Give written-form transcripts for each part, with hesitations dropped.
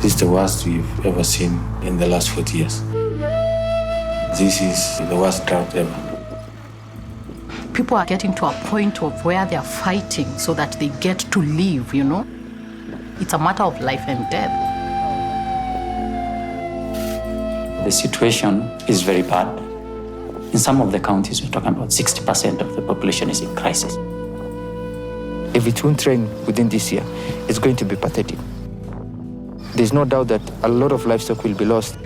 This is the worst we've ever seen in the last 40 years. This is the worst drought ever. People are getting to a point of where they are fighting so that they get to live, you know? It's a matter of life and death. The situation is very bad. In some of the counties, we're talking about 60% of the population is in crisis. If it won't rain within this year, it's going to be pathetic. There's no doubt that a lot of livestock will be lost.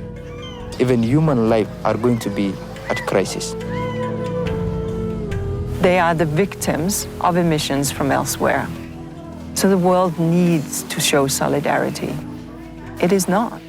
Even human life are going to be at crisis. They are the victims of emissions from elsewhere. So the world needs to show solidarity. It is not.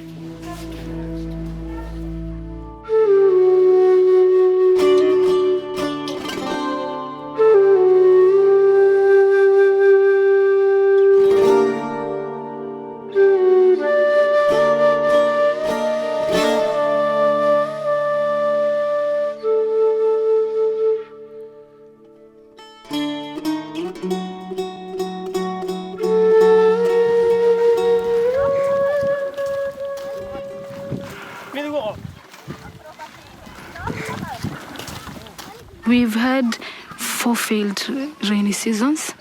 We've had 4 failed rainy seasons.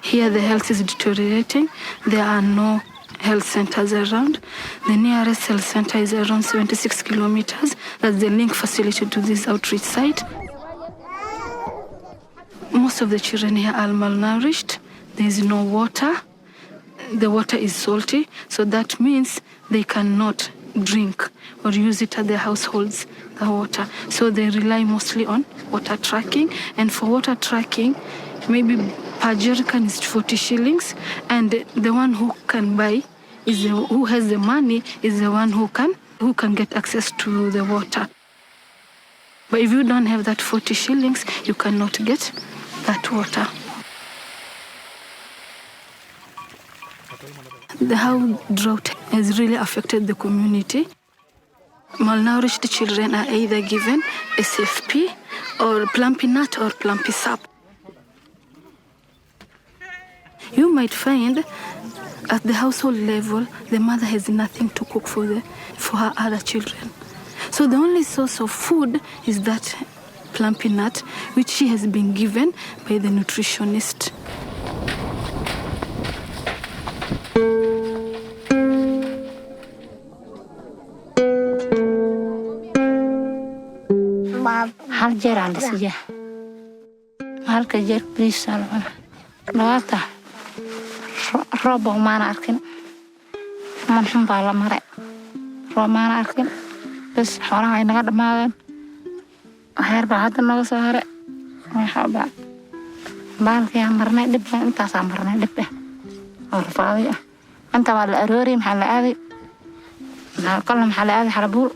Here the health is deteriorating. There are no health centers around. The nearest health center is around 76 kilometers. That's the link facility to this outreach site. Most of the children here are malnourished. There is no water. The water is salty, so that means they cannot drink or use it at their households, the water. So they rely mostly on water tracking. And for water tracking, maybe per jerrycan is 40 shillings. And the one who can buy, who has the money, is the one who can get access to the water. But if you don't have that 40 shillings, you cannot get that water. How drought has really affected the community. Malnourished children are either given SFP or plumpy nut or plumpy sap. You might find at the household level, the mother has nothing to cook for her other children. So the only source of food is that plumpy nut, which she has been given by the nutritionist. hal jeer aan la siiyaa halka jeer bariis aan labaata roob maan arkin manxun baa la maray roob maan arkin bas xoolaha ay naga dhamaadeen heer baa hadda naga soo haray waxba baalkii aan marnay dhib intaas aan marnay dhib oo rafaadi anta waa la aroori maxaa la aaday maxaa la aaday xarabuul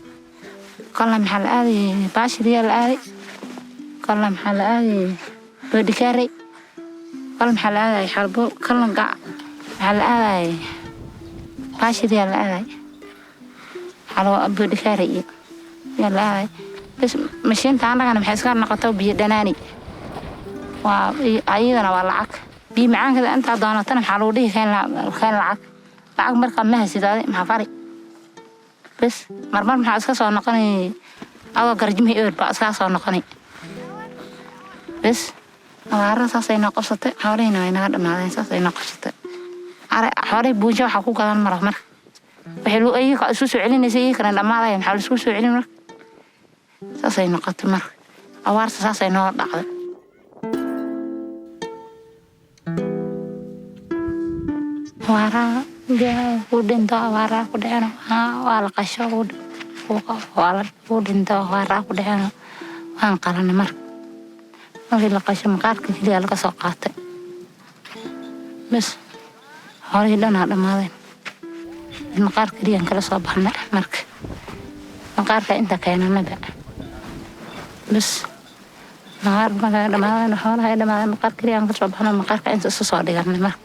قال محل هذه باش ريال هذه قال محل هذه بدكاري قال محل هذه حربو قال قاع محل هذه باش ريال هذه على بدكاري يلا هذه بس مشين تاعنا أنا محسكر نقطة بيدناني وأيضا والعك بي معاك كذا أنت ضانتنا محلودي كان العك العك مركب مهسي هذا مع فريق بس مرمر maxaa iska soo noqonay awa garjimay eer baa iska soo noqonay bas awaara saasay noqosatay xooleyna way naga dhamaadeen saasay noqosatay xooley buujo waxa ku gadan mar waxay loo ayay isu soo celinaysay kana dhamaadeen maxaa isku soo celin mar saasay noqotay mar awaarta saasay noo dhacday awaara ودنتا وارا كدهنا ولا قشة ولا ودنتا وارا كدهنا وان قرن مر ما في لقشة مقار كذي على كساقات بس هاي لنا هذا ما ذي المقار كذي أنك صباحنا مرك مقار كأنت كأنه نبأ بس مقار ما نحول هاي لما مقار كذي أنك صباحنا مقار كأنت صادق عن مرك.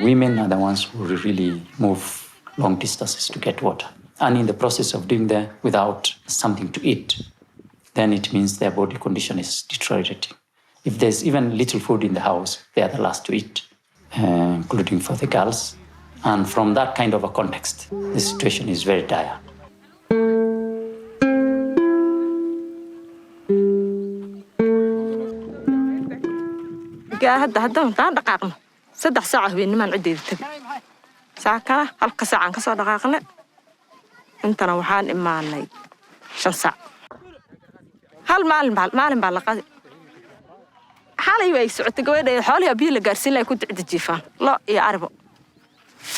Women are the ones who really move long distances to get water. And in the process of doing that without something to eat, then it means their body condition is deteriorating. If there's even little food in the house, they are the last to eat. including for the girls. And from that kind of a context, the situation is very dire. haddaan dhaqaaqno 3 saac habeennimaan cideeda tag saakana halka saacan ka soo dhaqaaqne intana waxaan imaanay 5 saac hal maalin baa la qadi xalay way socotay gabadha xoolaha biyo la gaarsiin lay ku dicda jiifaan lo iyo arbo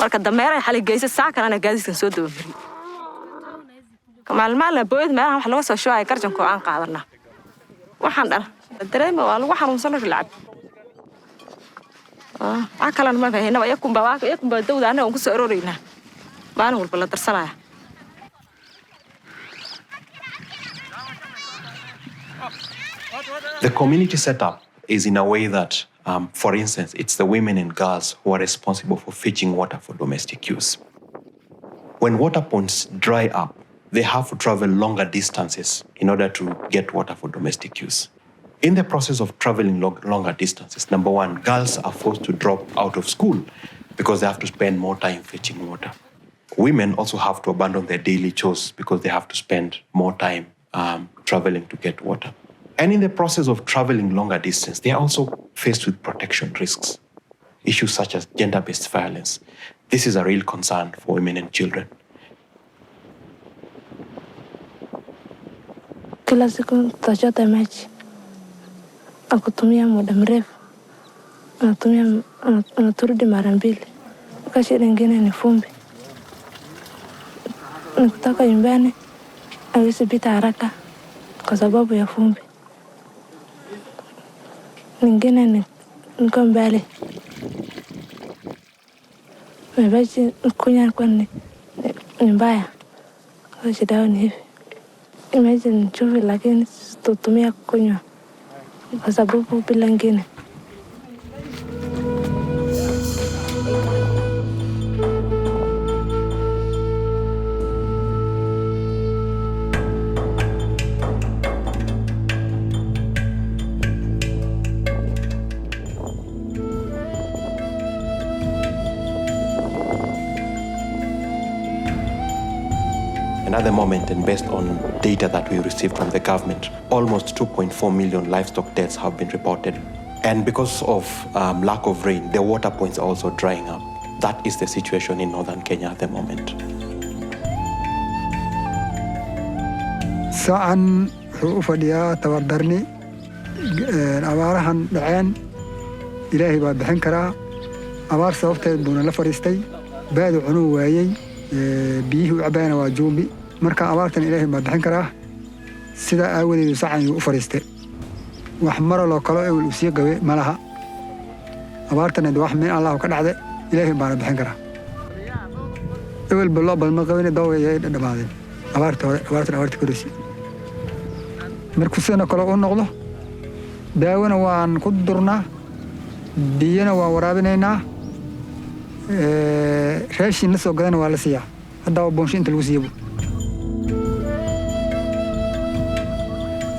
marka dameeray xalay geysay saakana gaadiidkan soo daba mari maalin booyad meelaha wax laga soo shooay garjanko aan qaadana waxaan dhan dareema waa lagu xanuunsan lacag akalan ma fahayna yakum baa dawdaana aan ku soo aroorayna baan walba la darsanaya The community setup is in a way that, for instance, it's the women and girls who are responsible for fetching water for domestic use. When water points dry up, they have to travel longer distances in order to get water for domestic use. In the process of traveling longer distances, number one, girls are forced to drop out of school because they have to spend more time fetching water. Women also have to abandon their daily chores because they have to spend more time traveling to get water. And in the process of traveling longer distance, they are also faced with protection risks. Issues such as gender-based violence. This is a real concern for women and children. Kila siku tutachota maji. Akutumia muda mrefu. Anaturudi mara mbili. Wakati lingine ni fumbi. Nikitoka nyumbani hawezi pita haraka kwa sababu ya fumbi. Lingine niko mbali. Maji kunywa kwa ni mbaya. Kwa shida ni hivi. Imagine chumvi lakini tutumia kunywa kwa sababu bila ngine. Another moment, and based on data that we received from the government, almost 2.4 million livestock deaths have been reported. And because of lack of rain, the water points are also drying up. That is the situation in northern Kenya at the moment. ساعن فديا توردرني أبارهن دعين إلهي بحن كرا أبار صوفت دون لفرستي بعد عنو وايي بيه عبانا وجوبي مركا أبارتن إلهي بحن كرا سيدا أولي ساعن يفرستي وحمر لو كلا أول أسيق قوي ملها أبارتن دواح من الله وكان عدي إلهي بحن كرا أول بالله بالمقاوين دواء يهيد دمادين أبارتن كرسي مركوسنا كلا نقله داونا وان قدرنا بينا وورابنا راشين لسه قدنا ولا سيا هذا بونش انت الوسيبو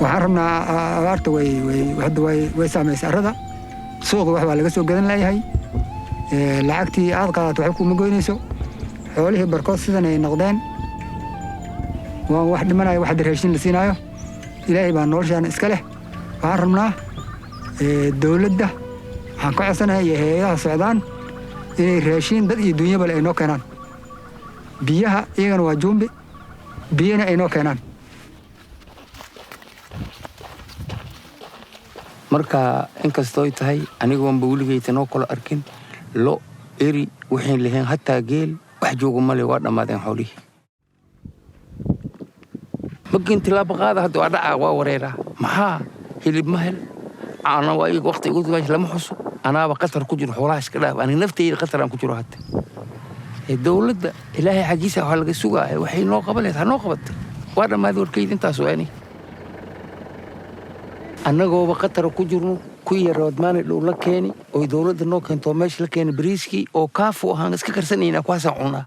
وحرمنا أبارت وي سامي سردا سوق واحد ولا قصو قدنا لا هي لعقتي عقدت وحكو مقوينيسو حوله بركوس سنة نقدان واحد منا واحد راشين لسينايو إلهي بان نورشان إسكاله وحرمنا الدولة ده حنكو عسنا هي السعودان إني راشين دد الدنيا بل إنو كنان بيها إيغان واجومبي بينا إنو كنان marka inkastoo ay tahay anigoon bawligeytanoo kala arkin lo eri waxaan lahayn hataa geel wax joogo male waa dhamaadeen xoolihii ممكن تلعب غاضة هدو أدعى ووريرا محا هلب مهل أنا وأي وقت يقول لك لما حسوا أنا بقتل كجر حراش كذا أنا نفتي القتل عن كجر هات الدولة ده إلهي حجيسة وحلق السوق وحين نوقبلت هنوقبت وأنا ما ذور كيد أنت سؤالي أنا جو بقتل كجر كوي الرودمان اللي لك كاني ويدولة النو كان توماش لكاني بريسكي أو كافو هانس كرسنينا كواسع عنا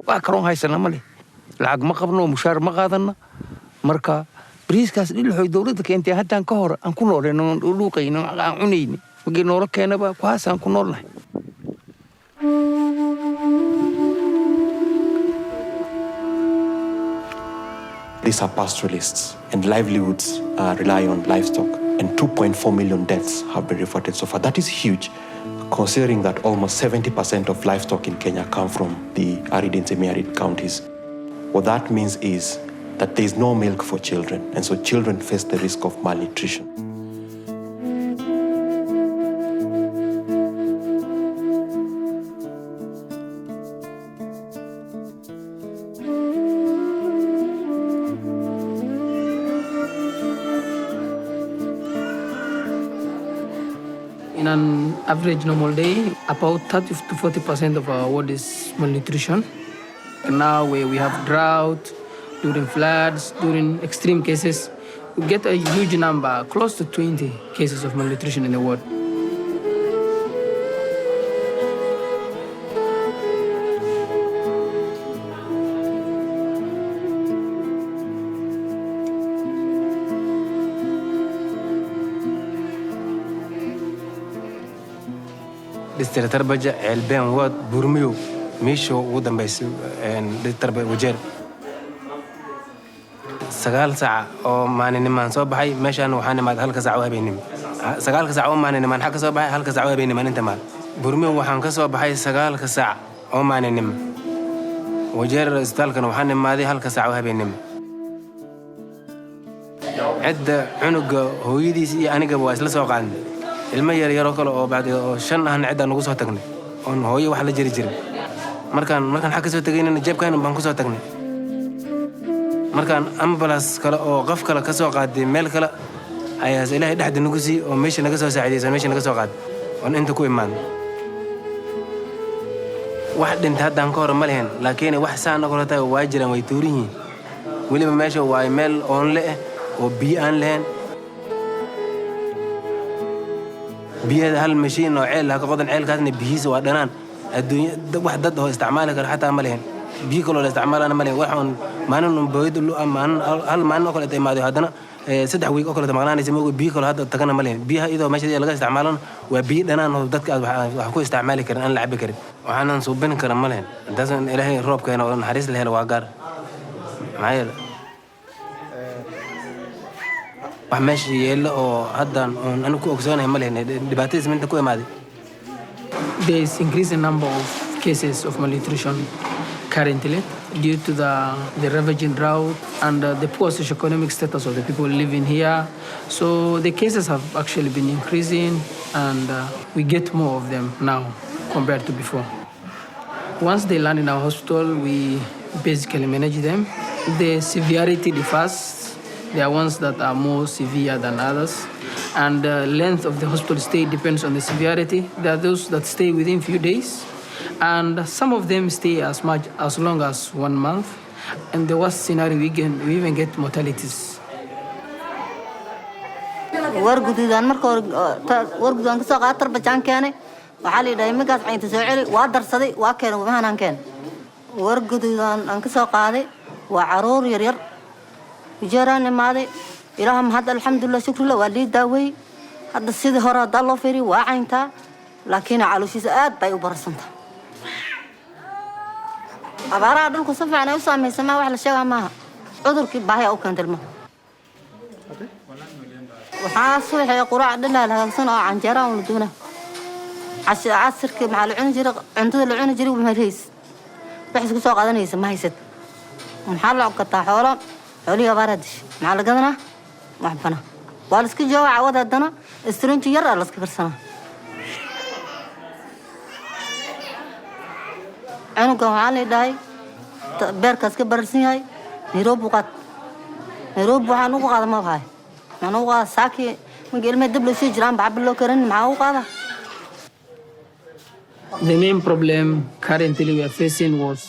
وأكرون هاي سلام عليه lacag ma qabno mushaar ma qaadana marka bariiskaas dhilxoy dawladda keentay haddaan ka hor aan ku nooleeno luuqayno aan cunayni markii noola keenaba kuwaasaan ku noolnahay. These are pastoralists, and livelihoods rely on livestock, and 2.4 million deaths have been reported so far. That is huge, considering that almost 70% of livestock in Kenya come from the arid and semi-arid counties. What that means is that there is no milk for children, and so children face the risk of malnutrition. In an average normal day, about 30 to 40% of our world is malnutrition. And now where we have drought, during floods, during extreme cases, we get a huge number, close to 20 cases of malnutrition in the world. Tarbaja elben wad burmiyo meesho ugu dambeysay tarba wajeer 9 saac oo maalinnimaan soo baxay meeshaan waxaan imaad halka saac oo habeenimo 9 saac oo maalinnimaan xaq soo baxay halka saac oo habeenimo inta maal burmiyo waxaan ka soo baxay 9 saac oo maalinimo wajeer isbitaalkan waxaan imaaday halka saac oo habeenimo cid cunuga hooyadiis iyo aniga waa isla soo qaadnay ilma yar yar oo kale oo baad oo 5 ah cid aan ugu soo tagnay oo hooyo wax la jiri jiray markaan xaq ka soo tagaynay jeebkaan baan ku soo tagnay markaan ambulance kale oo qof kale ka soo qaaday meel kale ayaa ilaahay dhaxda nagu sii oo meesha naga soo saacideysay meesha naga soo qaad oo inta ku imaan wax dhinta haddaan ka hor ma lehen laakiin wax saan oo kale waa jiraan way tuurin yihiin weliba meesha waa meel oon leh oo biyo aan lehen بيها هالمشين وعيل هكا قدن عيل كاتني بيهيس وادنان الدنيا واحد ضده استعماله كان حتى ملهن بيكلوا الاستعمال انا ملهن waxaan maanan booyid lu amaan hal maanan kale timaado hadana 3 week oo kale maqnaanaysa moogo biikolo hadda tagana malen biyaha idoo meesha laga isticmaalan waa biyo dhanaan oo dadka wax ku isticmaali karaan aan la cabi karin waxaan suubin kara malen intaas ilaahay roobkeena oo naxariis la helo waa gaar maayada wax meesha yeelo oo haddaan aan ku ogsoonahay malen dhibaatadiis minta ku imaaday. There is increasing number of cases of malnutrition currently due to the ravaging drought and the poor socioeconomic status of the people living here. So the cases have actually been increasing and we get more of them now compared to before. Once they land in our hospital, we basically manage them. The severity differs. There are ones that are more severe than others. And the length of the hospital stay depends on the severity. There are those that stay within few days. And some of them stay as long as 1 month. And the worst scenario, we even get mortalities. wargududan marka wargudan ka soo qaatar bajaan keenay waxa la yiraahdaa magaas caynta soo celi waa darsaday waa keenay waxaan keen wargududan aan ka soo qaaday waa caruur yar yar jaraan imaaday ilaaham hadda alxamdulillah shukr waa lii daaway hadda sidii hore hadda loo fiiri waa caynta laakiin calooshiisa aad bay u barsantaa abaaraha dhulku si fiican ay u saameysmaa wax la sheegaa maaha cudurkii baahi u keentay ilmaha waxaa suuxay quraac dhalaal hagaagsan oo canjeera oo duuna casirkii maxaa la cuni jiray cuntada la cuni jiray ma hayis wax isku soo qaadanaysa ma haysat maxaa la ogtaa xoolihi abaaradish maxaa la gadanaa waxbana waa la iska joogaa cawada haddana istrinji yar la iska karsanaa cunuga waxaa la dhahay beerkaas ka bararsan yahay Nairobi waxaan ugu qaada ma bahay waxaan ugu qaada saaki marka ilmaha dib loo sii jiraan bacab loo karin maxaa ugu qaada. The main problem currently we are facing was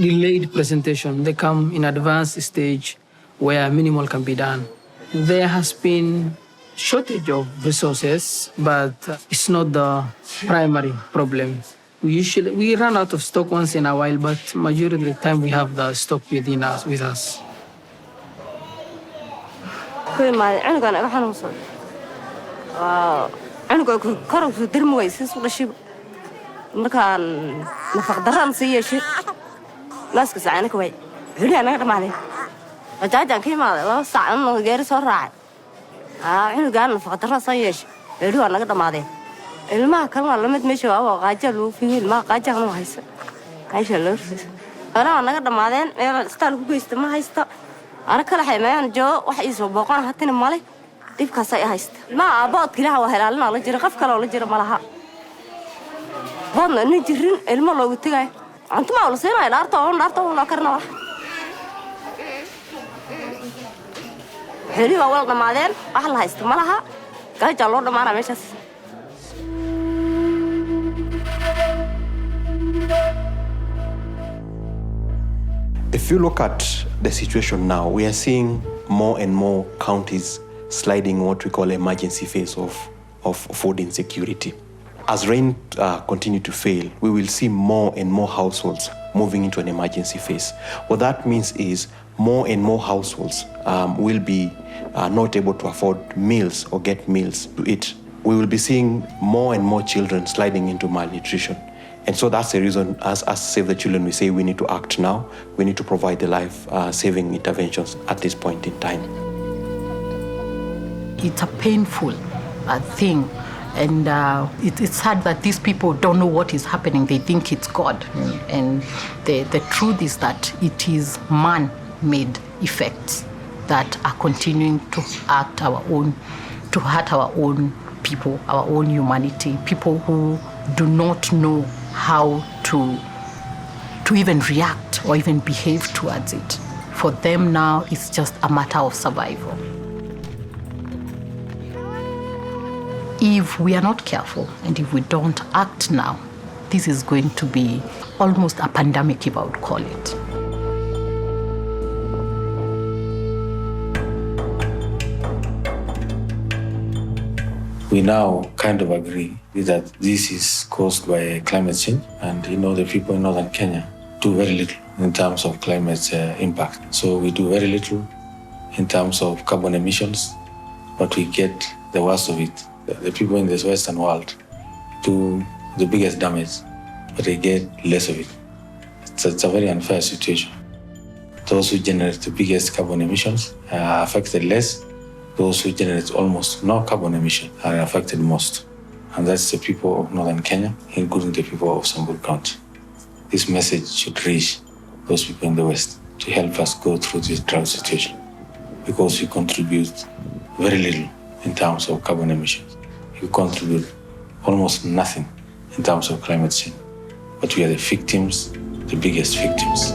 delayed presentation. They come in advanced stage where minimal can be done. There has been shortage of resources, but it's not the primary problem. We run out of stock once in a while, but majority of the time we have the stock with us. عنقو كرو درم ويسيس ولا شيء مركان نفق دران سيء شيء ناس كسعانك وي هني أنا ما عليه رجعت كيما لا ساعة إنه غير سرعة عنقو قال نفق دران سيء شيء هني أنا قد ما عليه الماء كلنا لما تمشي أو قاجلوا فيه الماء قاجلوا هيس قاجلوا أنا قد ما عليه استالو كويس ما هيستا أنا كل حي ما ينجو وحيس وبقون هاتين مالي ديبكا ساي هيست ما أبغى كلها وهلالنا ولا جرى قف كلا ولا جرى مالها هون نجرين الماء لو تجاي أنت ما ولا سينا الأرطون لا كرنا ولا حلو أول ما عليه أحلى هيست مالها قاجلوا ده ما أنا مش If you look at the situation now, we are seeing more and more counties sliding what we call emergency phase of food insecurity. As rain continue to fail, we will see more and more households moving into an emergency phase. What that means is more and more households will be not able to afford meals or get meals to eat. We will be seeing more and more children sliding into malnutrition. And so that's the reason, as Save the Children, we say we need to act now. We need to provide the life-saving interventions at this point in time. It's a painful thing. And it's sad that these people don't know what is happening. They think it's God. And the truth is that it is man-made effects that are continuing to hurt our own people, our own humanity, people who do not know how to even react or even behave towards it. For them now, it's just a matter of survival. If we are not careful and if we don't act now, this is going to be almost a pandemic, if I would call it. We now kind of agree that this is caused by climate change, and the people in northern Kenya do very little in terms of climate impact. So we do very little in terms of carbon emissions, but we get the worst of it. The people in this Western world do the biggest damage, but they get less of it. It's a very unfair situation. Those who generate the biggest carbon emissions are affected less. Those who generate almost no carbon emission are affected most. And that's the people of northern Kenya, including the people of Samburu County. This message should reach those people in the West to help us go through this drought situation, because we contribute very little in terms of carbon emissions. We contribute almost nothing in terms of climate change. But we are the victims, the biggest victims.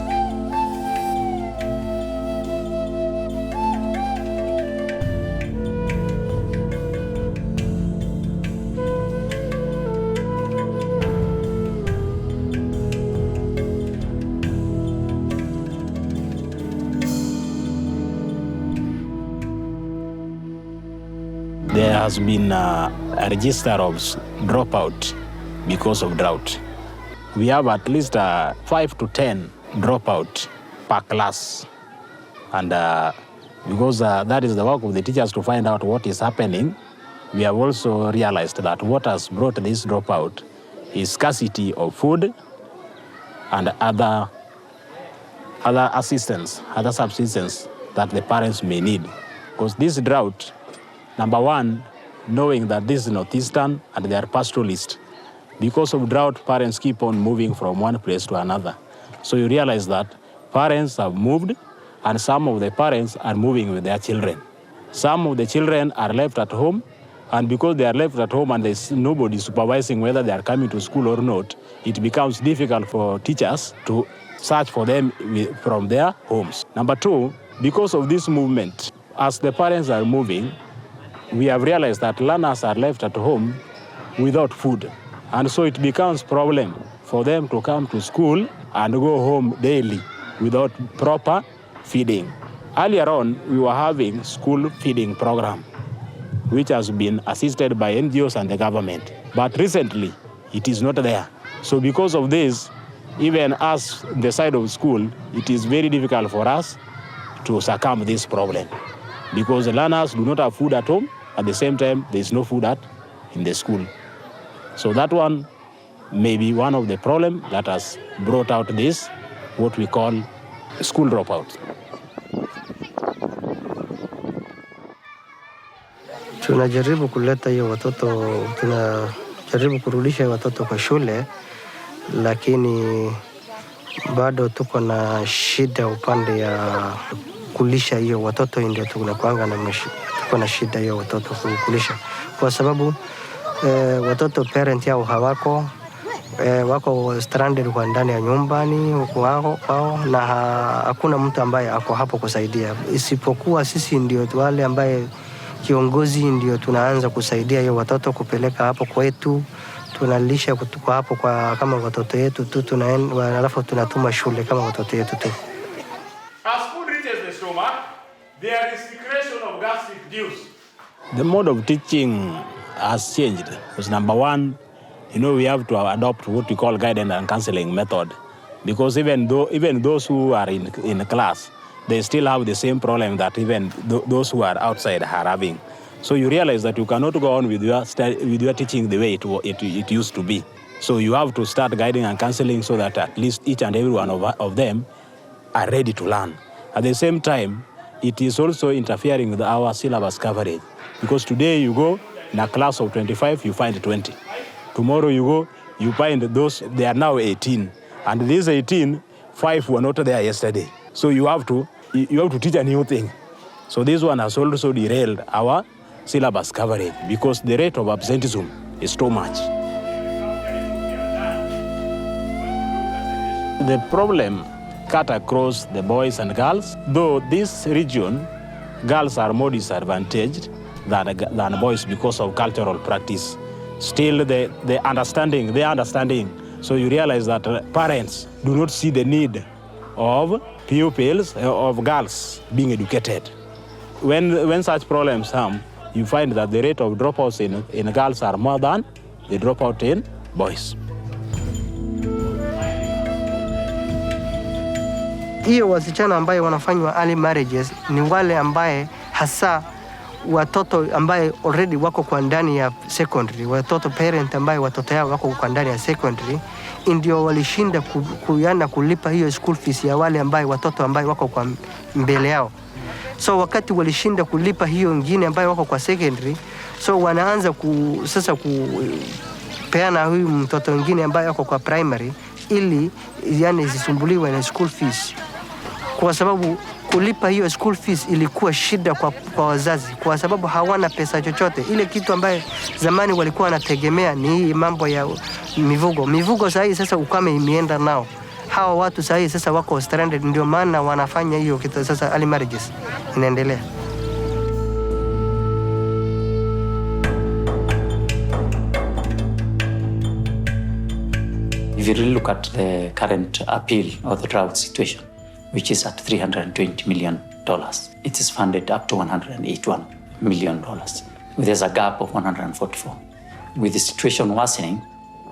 There has been a register of dropout because of drought. We have at least 5 to 10 dropout per class. And because that is the work of the teachers to find out what is happening, we have also realized that what has brought this dropout is scarcity of food and other assistance, other subsistence that the parents may need. Because this drought, number one, knowing that this is northeastern and they are pastoralists. Because of drought, parents keep on moving from one place to another. So you realize that parents have moved, and some of the parents are moving with their children. Some of the children are left at home, and because they are left at home and there's nobody supervising whether they are coming to school or not, it becomes difficult for teachers to search for them from their homes. Number two, because of this movement, as the parents are moving, we have realized that learners are left at home without food. And so it becomes a problem for them to come to school and go home daily without proper feeding. Earlier on, we were having school feeding program, which has been assisted by NGOs and the government. But recently, it is not there. So because of this, even us, the side of school, it is very difficult for us to succumb this problem, because the learners do not have food at home. At the same time, there is no food at in the school. So that one may be one of the problems that has brought out this, what we call school dropouts. Tunajaribu kuleta hiyo watoto, tunajaribu kurudisha watoto kwa shule, lakini bado tuko na shida upande ya kulisha hiyo watoto, ndio tunakuanga na tuko na shida hiyo watoto kulisha, kwa sababu watoto parent yao hawako, wako stranded kwa ndani ya nyumbani wao, na hakuna mtu ambaye ako hapo kusaidia, isipokuwa sisi ndio wale ambaye kiongozi ndio tunaanza kusaidia hiyo watoto kupeleka hapo kwetu, tunalisha kutoka hapo kwa kama watoto yetu tu, tunaenda alafu tunatuma shule kama watoto yetu tu. As food reaches the stomach, there is secretion of gastric juice. The mode of teaching has changed. Because number one, we have to adopt what we call guidance and counseling method. Because even those who are in class, they still have the same problem that even those who are outside are having. So you realize that you cannot go on with your teaching the way it used to be. So you have to start guiding and counseling so that at least each and every one of them are ready to learn. At the same time, it is also interfering with our syllabus coverage. Because today you go in a class of 25, you find 20. Tomorrow you go, you find those, they are now 18. And these 18, 5 were not there yesterday. So you have to teach a new thing. So this one has also derailed our syllabus coverage because the rate of absenteeism is too much. The problem cut across the boys and girls. Though this region, girls are more disadvantaged than boys because of cultural practice. Still, the understanding. So you realize that parents do not see the need of pupils, of girls being educated. When such problems come, you find that the rate of dropouts in girls are more than the dropout in boys. Hiyo wasichana ambaye wanafanywa early marriages ni wale ambaye hasa watoto ambaye already wako kwa ndani ya secondary, watoto parent ambaye watoto yao wako kwa ndani ya secondary, ndio walishinda kulipa hiyo school fees ya wale ambaye watoto ambaye wako kwa mbele yao. So wakati walishinda kulipa hiyo ngine ambaye wako kwa secondary, so wanaanza sasa kupeana huyu mtoto mwingine ambaye wako kwa primary ili zisumbuliwe na school fees. Kwa sababu kulipa hiyo school fees ilikuwa shida kwa wazazi, kwa sababu hawana pesa chochote. Ile kitu ambaye zamani walikuwa wanategemea ni hii mambo ya mifugo sasa ukame imeenda nao. Hawa watu sasa wako stranded, ndio maana wanafanya hiyo kitu sasa early marriages inaendelea. If you really look at the current appeal of the drought situation, which is at $320 million, it is funded up to $181 million. There's a gap of 144. With the situation worsening,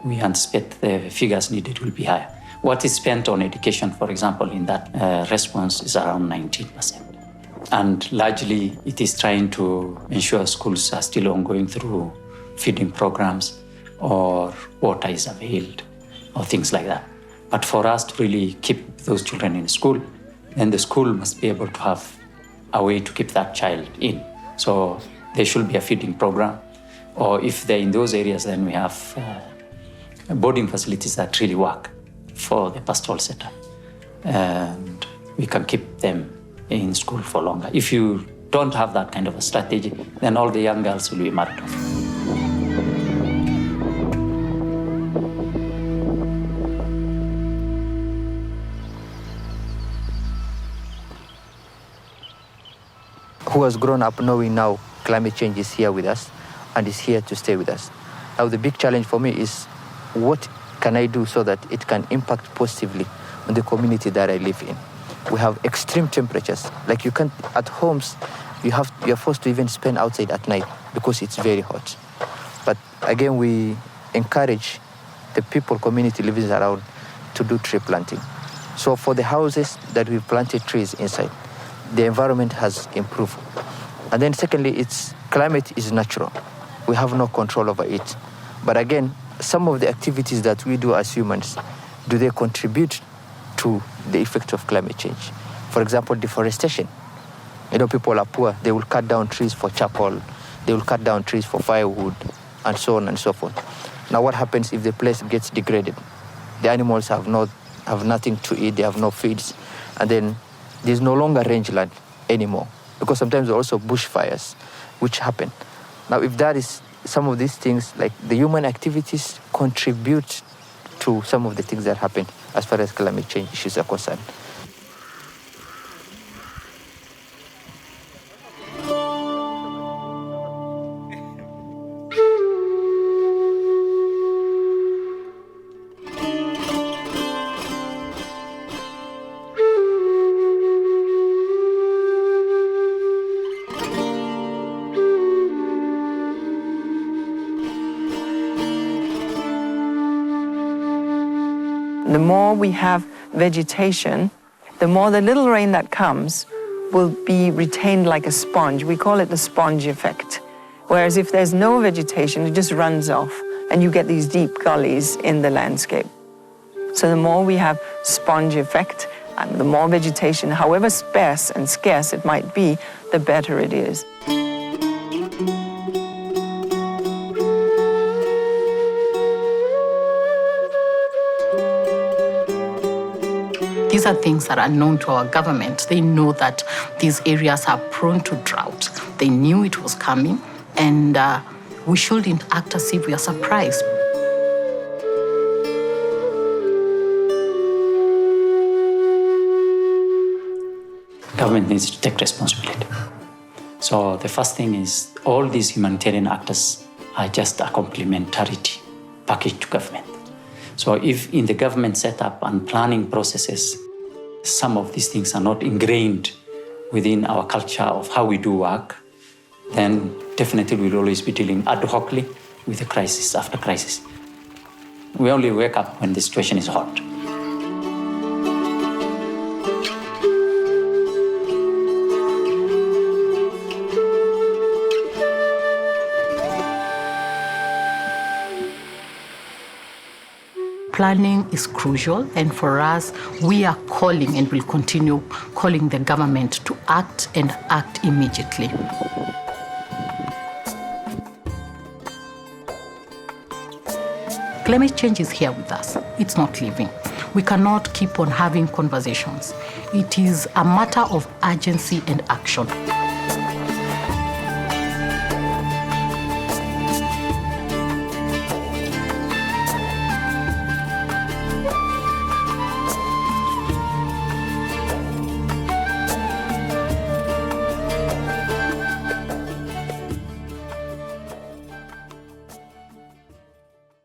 we anticipate the figures needed will be higher. What is spent on education, for example, in that response is around 19%. And largely, it is trying to ensure schools are still ongoing through feeding programs or water is availed or things like that. But for us to really keep those children in school, then the school must be able to have a way to keep that child in. So there should be a feeding program. Or if they're in those areas, then we have boarding facilities that really work for the pastoral setup. And we can keep them in school for longer. If you don't have that kind of a strategy, then all the young girls will be married off. Who has grown up knowing now climate change is here with us and is here to stay with us. Now the big challenge for me is what can I do so that it can impact positively on the community that I live in. We have extreme temperatures. Like you can't, at homes, you're forced to even spend outside at night because it's very hot. But again, we encourage the people, community living around to do tree planting. So for the houses that we've planted trees inside, the environment has improved. And then secondly, climate is natural. We have no control over it. But again, some of the activities that we do as humans, do they contribute to the effect of climate change? For example, deforestation. People are poor. They will cut down trees for charcoal. They will cut down trees for firewood, and so on and so forth. Now, what happens if the place gets degraded? The animals have nothing to eat. They have no feeds, and then there's no longer rangeland anymore, because sometimes there are also bushfires, which happen. Now, if that is some of these things, like the human activities contribute to some of the things that happen as far as climate change issues are concerned. The more we have vegetation, the more the little rain that comes will be retained like a sponge. We call it the sponge effect. Whereas if there's no vegetation, it just runs off and you get these deep gullies in the landscape. So the more we have sponge effect and the more vegetation, however sparse and scarce it might be, the better it is. These are things that are known to our government. They know that these areas are prone to drought. They knew it was coming, and we shouldn't act as if we are surprised. Government needs to take responsibility. So the first thing is all these humanitarian actors are just a complementarity package to government. So if in the government setup and planning processes, some of these things are not ingrained within our culture of how we do work, then definitely we'll always be dealing ad hocly with a crisis after crisis. We only wake up when the situation is hot. Planning is crucial, and for us, we are calling and will continue calling the government to act and act immediately. Climate change is here with us. It's not leaving. We cannot keep on having conversations. It is a matter of urgency and action.